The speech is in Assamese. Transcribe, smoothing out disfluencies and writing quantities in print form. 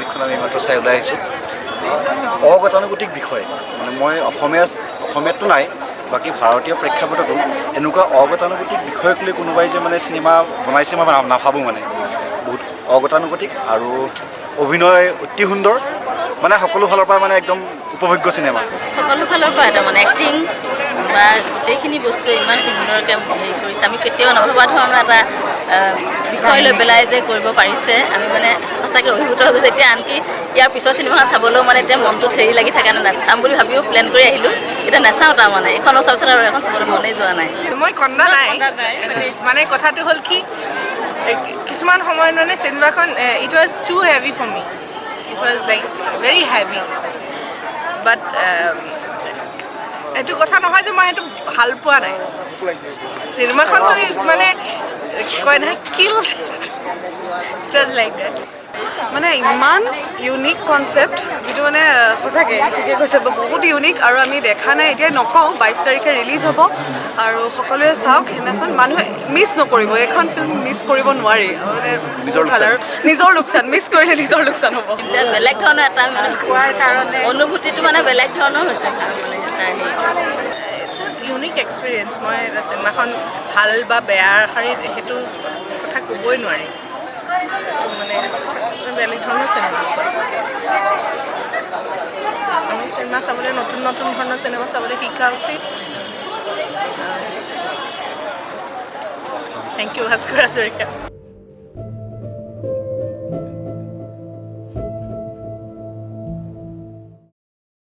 ছবিখন আমি মাত্ৰ চাই ওলাই আহিছোঁ। অগতানুগতিক বিষয় মানে মই অসমীয়াততো নাই, বাকী ভাৰতীয় প্ৰেক্ষাপটতো এনেকুৱা অগতানুগতিক বিষয়ক লৈ কোনোবাই যে মানে চিনেমা বনাইছে মই নাভাবোঁ। মানে বহুত অগতানুগতিক আৰু অভিনয় অতি সুন্দৰ, মানে সকলো ফালৰ পৰা মানে একদম উপভোগ্য চিনেমা। সকলো ফালৰ পৰা এটা মানে এক্টিং বা গোটেইখিনি বস্তু ইমান সুন্দৰকৈ হেৰি কৰিছে। আমি কেতিয়াও নভবা ধৰণৰ এটা বিষয় লৈ পেলাই যে কৰিব পাৰিছে, আমি মানে সঁচাকৈ অভিভূত হৈ গৈছে। এতিয়া আনকি ইয়াৰ পিছৰ চিনেমাখন চাবলৈও মানে এতিয়া মনটোত হেৰি লাগি থাকে, চাম বুলি ভাবিও প্লেন কৰি আহিলোঁ, এতিয়া নাচাওঁ। তাৰমানে এখন চোৱাৰ পিছত আৰু এখন চাবলৈ মনেই যোৱা নাই। মই কন্দা নাই, মানে কথাটো হ'ল কি কিছুমান সময়ত মানে চিনেমাখন it was too heavy for me, it was like very heavy, but এইটো কথা নহয় যে মই সেইটো ভাল পোৱা নাই। চিনেমাখনটো মানে কয় নহয় কিল, ইট ৱাজ লাইক ডেট। মানে ইমান ইউনিক কনচেপ্ট, যিটো মানে সঁচাকৈ ঠিকে কৈছে, বহুত ইউনিক আৰু আমি দেখা নাই। এতিয়া নকওঁ, 22 তাৰিখে ৰিলিজ হ'ব আৰু সকলোৱে চাওক। সেইদিনাখন মানুহে মিছ নকৰিব, এইখন ফিল্ম মিছ কৰিব নোৱাৰি। মানে ভাল আৰু নিজৰ লোকচান, মিছ কৰিলে নিজৰ লোকচান হ'ব। বেলেগ ধৰণৰ এটা মানে পোৱাৰ কাৰণে অনুভূতিটো মানে বেলেগ ধৰণৰ হৈছে মানে ইউনিক এক্সপিৰিয়েঞ্চ। মই চিনেমাখন ভাল বা বেয়াৰ শাৰীত সেইটো কথা ক'বই নোৱাৰি, মানে বেলেগ ধৰণৰ চিনেমা। আমি চিনেমা চাবলৈ নতুন নতুন ধৰণৰ চিনেমা চাবলৈ শিকা উচিত। Thank you Bhaskar Hazarika.